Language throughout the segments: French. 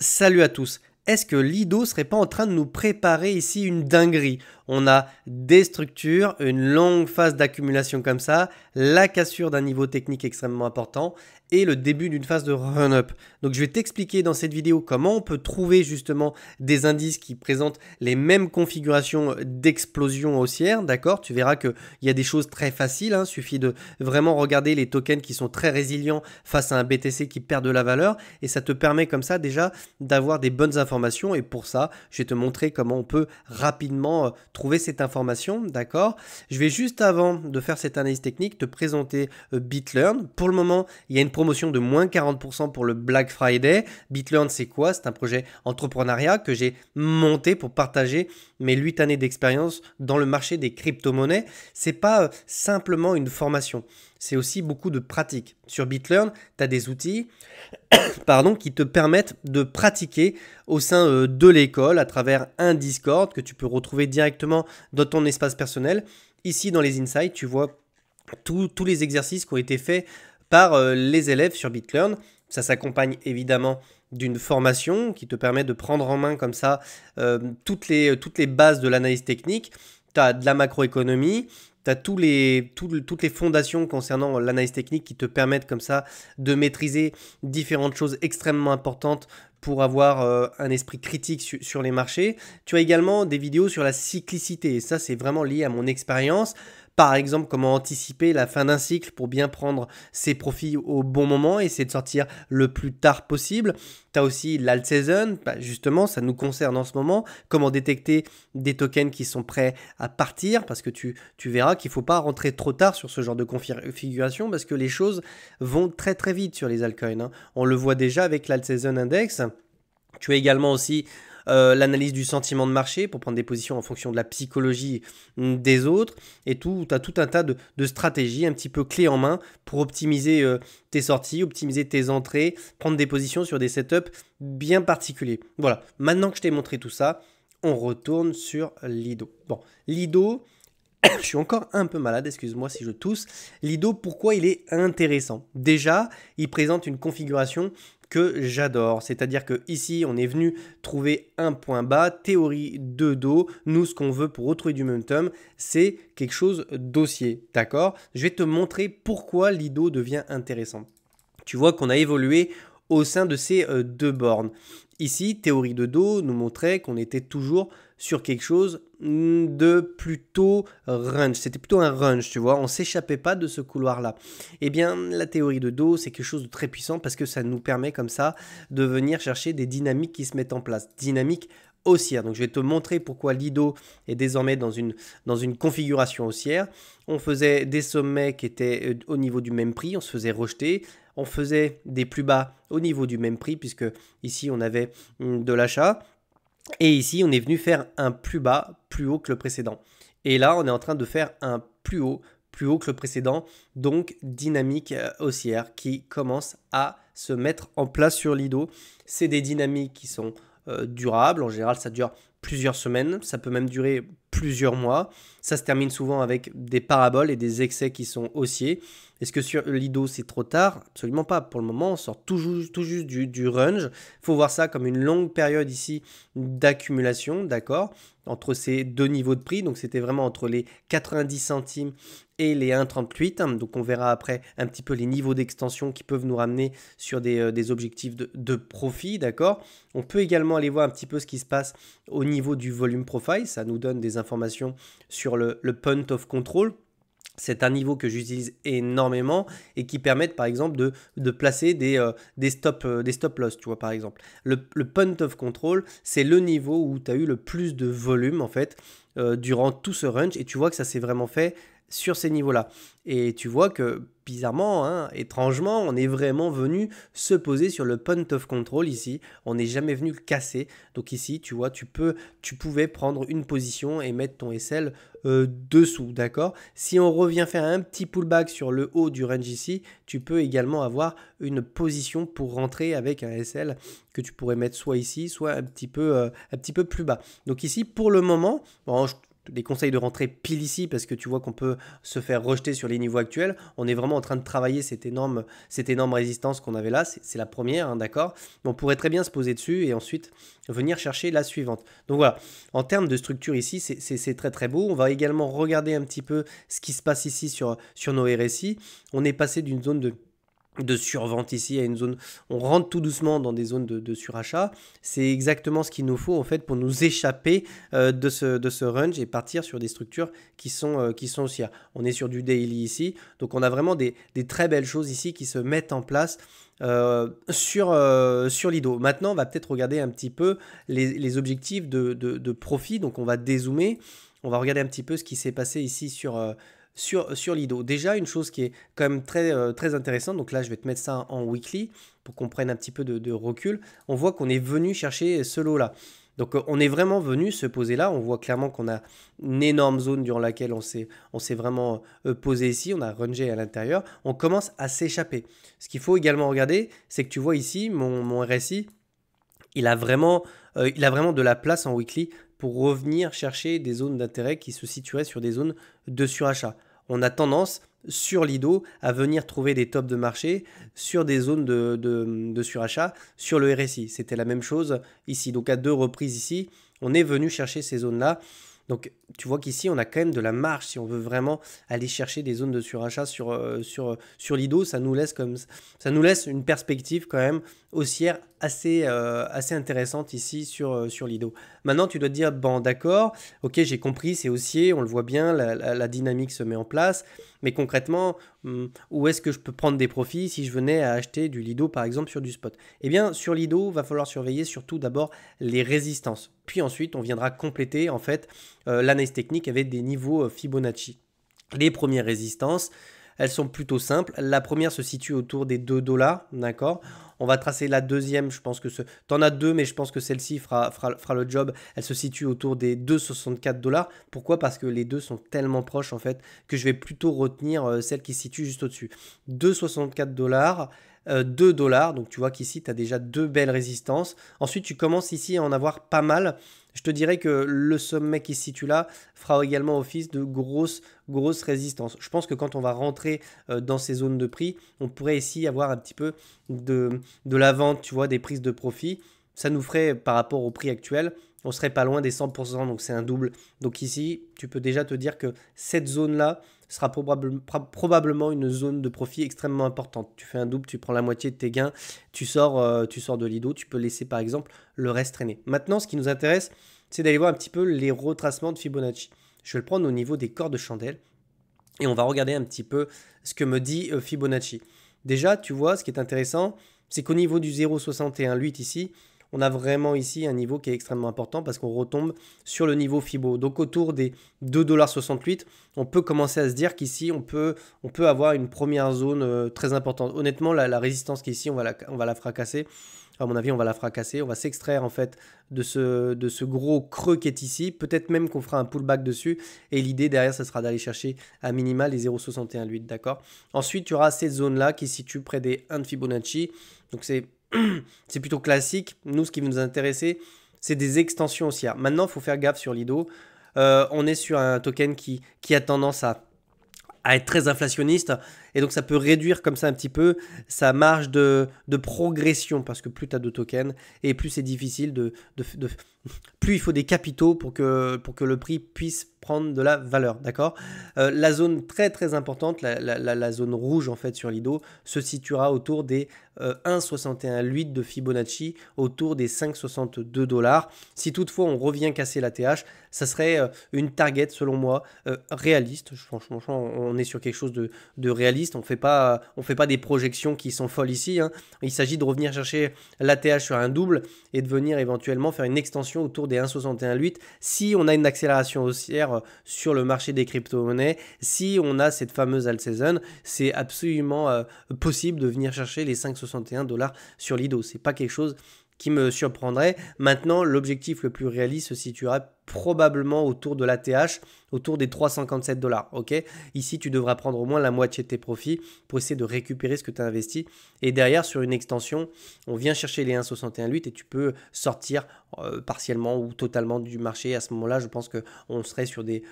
Salut à tous. Est-ce que Lido serait pas en train de nous préparer ici une dinguerie? On a des structures, une longue phase d'accumulation comme ça, la cassure d'un niveau technique extrêmement important et le début d'une phase de run-up. Donc je vais t'expliquer dans cette vidéo comment on peut trouver justement des indices qui présentent les mêmes configurations d'explosion haussière, d'accord? Tu verras qu'il y a des choses très faciles, hein. Suffit de vraiment regarder les tokens qui sont très résilients face à un BTC qui perd de la valeur et ça te permet comme ça déjà d'avoir des bonnes informations et pour ça, je vais te montrer comment on peut rapidement trouver cette information, d'accord? Je vais juste avant de faire cette analyse technique te présenter BitLearn. Pour le moment, il y a une promotion de moins 40% pour le Black Friday. BitLearn, c'est quoi? C'est un projet entrepreneuriat que j'ai monté pour partager mes 8 années d'expérience dans le marché des crypto-monnaies. C'est pas simplement une formation, c'est aussi beaucoup de pratique. Sur BitLearn, tu as des outils qui te permettent de pratiquer au sein de l'école à travers un Discord que tu peux retrouver directement dans ton espace personnel. Ici, dans les insights, tu vois tous les exercices qui ont été faits par les élèves sur BitLearn. Ça s'accompagne évidemment d'une formation qui te permet de prendre en main comme ça toutes les bases de l'analyse technique. Tu as de la macroéconomie, tu as toutes les fondations concernant l'analyse technique qui te permettent comme ça de maîtriser différentes choses extrêmement importantes pour avoir un esprit critique sur les marchés. Tu as également des vidéos sur la cyclicité et ça c'est vraiment lié à mon expérience. Par exemple, comment anticiper la fin d'un cycle pour bien prendre ses profits au bon moment et essayer de sortir le plus tard possible. Tu as aussi l'alt season, justement, ça nous concerne en ce moment. Comment détecter des tokens qui sont prêts à partir parce que tu verras qu'il ne faut pas rentrer trop tard sur ce genre de configuration parce que les choses vont très très vite sur les altcoins, hein. On le voit déjà avec l'alt season index. Tu as également aussi l'analyse du sentiment de marché pour prendre des positions en fonction de la psychologie des autres et tu as tout un tas de stratégies un petit peu clés en main pour optimiser tes sorties, optimiser tes entrées, prendre des positions sur des setups bien particuliers. Voilà, maintenant que je t'ai montré tout ça, on retourne sur Lido. Bon, Lido, je suis encore un peu malade, excuse-moi si je tousse. Lido, pourquoi il est intéressant? Déjà, il présente une configuration que j'adore. C'est-à-dire que ici, on est venu trouver un point bas, théorie de dos. Nous, ce qu'on veut pour retrouver du momentum, c'est quelque chose d'haussier. D'accord? Je vais te montrer pourquoi Lido devient intéressant. Tu vois qu'on a évolué au sein de ces deux bornes. Ici, théorie de dos nous montrait qu'on était toujours sur quelque chose de plutôt range. C'était plutôt un range, tu vois. On ne s'échappait pas de ce couloir-là. Eh bien, la théorie de dos, c'est quelque chose de très puissant parce que ça nous permet comme ça de venir chercher des dynamiques qui se mettent en place. Dynamiques haussière. Donc je vais te montrer pourquoi Lido est désormais dans une configuration haussière. On faisait des sommets qui étaient au niveau du même prix, on se faisait rejeter. On faisait des plus bas au niveau du même prix puisque ici on avait de l'achat. Et ici on est venu faire un plus bas, plus haut que le précédent. Et là on est en train de faire un plus haut que le précédent. Donc dynamique haussière qui commence à se mettre en place sur Lido. C'est des dynamiques qui sont durable. En général, ça dure plusieurs semaines. Ça peut même durer plusieurs mois. Ça se termine souvent avec des paraboles et des excès qui sont haussiers. Est-ce que sur Lido, c'est trop tard? Absolument pas. Pour le moment, on sort tout juste du range. Il faut voir ça comme une longue période ici d'accumulation, d'accord, entre ces deux niveaux de prix. Donc, c'était vraiment entre les 90 centimes et les 1,38. Donc, on verra après un petit peu les niveaux d'extension qui peuvent nous ramener sur des objectifs de profit, d'accord. On peut également aller voir un petit peu ce qui se passe au niveau du volume profile. Ça nous donne des informations sur le point of control. C'est un niveau que j'utilise énormément et qui permettent par exemple de placer des stop loss, tu vois par exemple. Le point of control, c'est le niveau où tu as eu le plus de volume en fait durant tout ce range et tu vois que ça s'est vraiment fait sur ces niveaux-là. Et tu vois que bizarrement, hein, étrangement, on est vraiment venu se poser sur le point of control ici. On n'est jamais venu le casser. Donc ici, tu vois, tu pouvais prendre une position et mettre ton SL dessous, d'accord? Si on revient faire un petit pullback sur le haut du range ici, tu peux également avoir une position pour rentrer avec un SL que tu pourrais mettre soit ici, soit un petit peu plus bas. Donc ici, pour le moment, bon, des conseils de rentrer pile ici parce que tu vois qu'on peut se faire rejeter sur les niveaux actuels. On est vraiment en train de travailler cette énorme résistance qu'on avait là. C'est la première, hein, d'accord? On pourrait très bien se poser dessus et ensuite venir chercher la suivante. Donc voilà, en termes de structure ici, c'est très très beau. On va également regarder un petit peu ce qui se passe ici sur nos RSI. On est passé d'une zone de survente ici à une zone, on rentre tout doucement dans des zones de surachat. C'est exactement ce qu'il nous faut en fait pour nous échapper de ce range et partir sur des structures qui sont haussières. On est sur du daily ici, donc on a vraiment des très belles choses ici qui se mettent en place sur Lido. Maintenant, on va peut-être regarder un petit peu les objectifs de profit, donc on va dézoomer, on va regarder un petit peu ce qui s'est passé ici sur Lido. Déjà, une chose qui est quand même très intéressante, donc là je vais te mettre ça en weekly pour qu'on prenne un petit peu de recul. On voit qu'on est venu chercher ce lot-là. Donc on est vraiment venu se poser là. On voit clairement qu'on a une énorme zone durant laquelle on s'est vraiment posé ici. On a rangé à l'intérieur. On commence à s'échapper. Ce qu'il faut également regarder, c'est que tu vois ici, mon RSI, il a vraiment de la place en weekly pour revenir chercher des zones d'intérêt qui se situeraient sur des zones de surachat. On a tendance sur Lido à venir trouver des tops de marché sur des zones de surachat sur le RSI. C'était la même chose ici. Donc à 2 reprises ici, on est venu chercher ces zones-là. Donc tu vois qu'ici, on a quand même de la marge si on veut vraiment aller chercher des zones de surachat sur Lido. Ça nous laisse une perspective quand même haussière assez intéressante ici sur Lido. Maintenant, tu dois te dire, bon d'accord, ok, j'ai compris, c'est haussier, on le voit bien, la dynamique se met en place. Mais concrètement, où est-ce que je peux prendre des profits si je venais à acheter du Lido par exemple sur du spot? Eh bien, sur Lido, va falloir surveiller surtout d'abord les résistances. Puis ensuite, on viendra compléter en fait l'analyse technique avec des niveaux Fibonacci. Les premières résistances, elles sont plutôt simples. La première se situe autour des 2 $, d'accord? On va tracer la deuxième, je pense que tu en as 2, mais je pense que celle-ci fera le job. Elle se situe autour des 2,64 $. Pourquoi? Parce que les deux sont tellement proches en fait que je vais plutôt retenir celle qui se situe juste au-dessus. 2,64 $. 2 $, donc tu vois qu'ici tu as déjà 2 belles résistances. Ensuite tu commences ici à en avoir pas mal. Je te dirais que le sommet qui se situe là fera également office de grosse résistance. Je pense que quand on va rentrer dans ces zones de prix, on pourrait ici avoir un petit peu de la vente, tu vois, des prises de profit. Ça nous ferait, par rapport au prix actuel, on serait pas loin des 100%, donc c'est un double. Donc ici, tu peux déjà te dire que cette zone-là sera probablement une zone de profit extrêmement importante. Tu fais un double, tu prends la moitié de tes gains, tu sors de Lido, tu peux laisser par exemple le reste traîner. Maintenant, ce qui nous intéresse, c'est d'aller voir un petit peu les retracements de Fibonacci. Je vais le prendre au niveau des corps de chandelle et on va regarder un petit peu ce que me dit Fibonacci. Déjà, tu vois, ce qui est intéressant, c'est qu'au niveau du 0,618 ici, on a vraiment ici un niveau qui est extrêmement important parce qu'on retombe sur le niveau Fibo. Donc autour des 2,68 $, on peut commencer à se dire qu'ici, on peut avoir une première zone très importante. Honnêtement, la résistance qui est ici, on va la fracasser. À mon avis, on va la fracasser. On va s'extraire en fait de ce gros creux qui est ici. Peut-être même qu'on fera un pullback dessus. Et l'idée derrière, ça sera d'aller chercher à minima les 0,618, d'accord? Ensuite, tu auras cette zone-là qui se situe près des 1 de Fibonacci. Donc c'est plutôt classique. Nous, ce qui nous intéressait, c'est des extensions haussières. Maintenant, il faut faire gaffe sur Lido. On est sur un token qui a tendance à être très inflationniste et donc ça peut réduire comme ça un petit peu sa marge de progression parce que plus tu as de tokens et plus c'est difficile plus il faut des capitaux pour que le prix puisse prendre de la valeur, d'accord? La zone très importante, la zone rouge en fait sur Lido se situera autour des 1,618 de Fibonacci, autour des 5,62 $. Si toutefois on revient casser la TH, ça serait une target selon moi réaliste. Franchement, on est sur quelque chose de réaliste. On fait pas des projections qui sont folles ici, hein. Il s'agit de revenir chercher la TH sur un double et de venir éventuellement faire une extension autour des 1,618 si on a une accélération haussière sur le marché des crypto-monnaies, si on a cette fameuse alt season, c'est absolument possible de venir chercher les 5,61 $ sur Lido. C'est pas quelque chose qui me surprendrait. Maintenant, l'objectif le plus réaliste se situera probablement autour de l'ATH, autour des 3,57 $. Ok, ici, tu devras prendre au moins la moitié de tes profits pour essayer de récupérer ce que tu as investi. Et derrière, sur une extension, on vient chercher les 1,61 et tu peux sortir partiellement ou totalement du marché. À ce moment-là, je pense qu'on serait sur des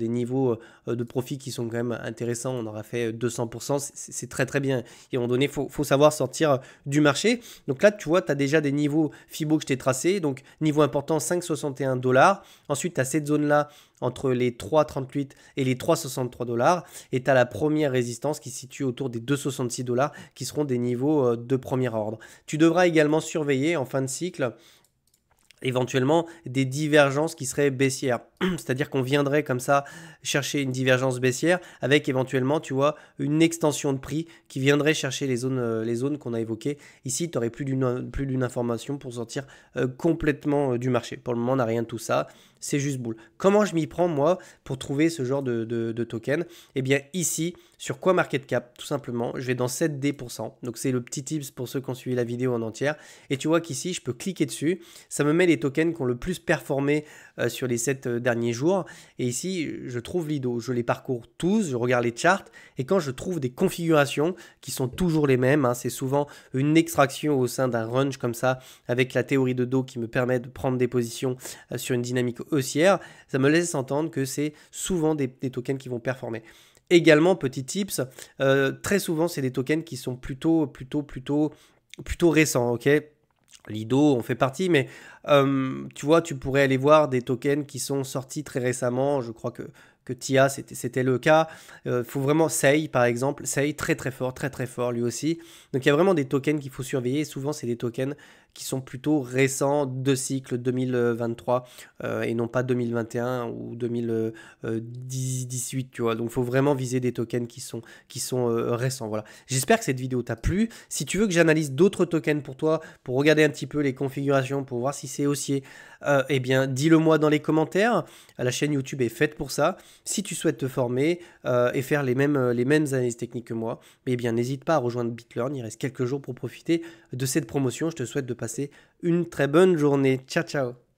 niveaux de profit qui sont quand même intéressants. On aura fait 200%, c'est très très bien. Et à un moment donné, il faut savoir sortir du marché. Donc là, tu vois, tu as déjà des niveaux FIBO que je t'ai tracés. Donc niveau important, 5,61 $. Ensuite, tu as cette zone-là entre les 3,38 et les 3,63 $. Et tu as la première résistance qui se situe autour des 2,66 $ qui seront des niveaux de premier ordre. Tu devras également surveiller en fin de cycle éventuellement des divergences qui seraient baissières. C'est-à-dire qu'on viendrait comme ça chercher une divergence baissière avec éventuellement, tu vois, une extension de prix qui viendrait chercher les zones qu'on a évoquées. Ici, tu n'aurais plus d'une information pour sortir complètement du marché. Pour le moment, on n'a rien de tout ça. C'est juste boule. Comment je m'y prends, moi, pour trouver ce genre de token? Eh bien, ici, sur CoinMarketCap, tout simplement, je vais dans 7D%. Donc, c'est le petit tips pour ceux qui ont suivi la vidéo en entière. Et tu vois qu'ici, je peux cliquer dessus. Ça me met les tokens qui ont le plus performé sur les 7 derniers jours. Et ici, je trouve l'IDO. Je les parcours tous, je regarde les charts. Et quand je trouve des configurations qui sont toujours les mêmes, hein, c'est souvent une extraction au sein d'un range comme ça, avec la théorie de Do qui me permet de prendre des positions sur une dynamique haussière, ça me laisse entendre que c'est souvent des tokens qui vont performer. Également, petit tips, très souvent, c'est des tokens qui sont plutôt récents, ok? Lido, on fait partie, mais tu vois, tu pourrais aller voir des tokens qui sont sortis très récemment. Je crois que TIA, c'était le cas. Faut vraiment Sei, par exemple. Sei, très fort lui aussi. Donc, il y a vraiment des tokens qu'il faut surveiller. Souvent, c'est des tokens qui sont plutôt récents de cycle 2023 et non pas 2021 ou 2018, tu vois. Donc, il faut vraiment viser des tokens qui sont récents. Voilà. J'espère que cette vidéo t'a plu. Si tu veux que j'analyse d'autres tokens pour toi, pour regarder un petit peu les configurations, pour voir si c'est haussier, eh bien, dis-le moi dans les commentaires. La chaîne YouTube est faite pour ça. Si tu souhaites te former et faire les mêmes analyses techniques que moi, eh bien, n'hésite pas à rejoindre BitLearn. Il reste quelques jours pour profiter de cette promotion. Je te souhaite de passer une très bonne journée. Ciao, ciao.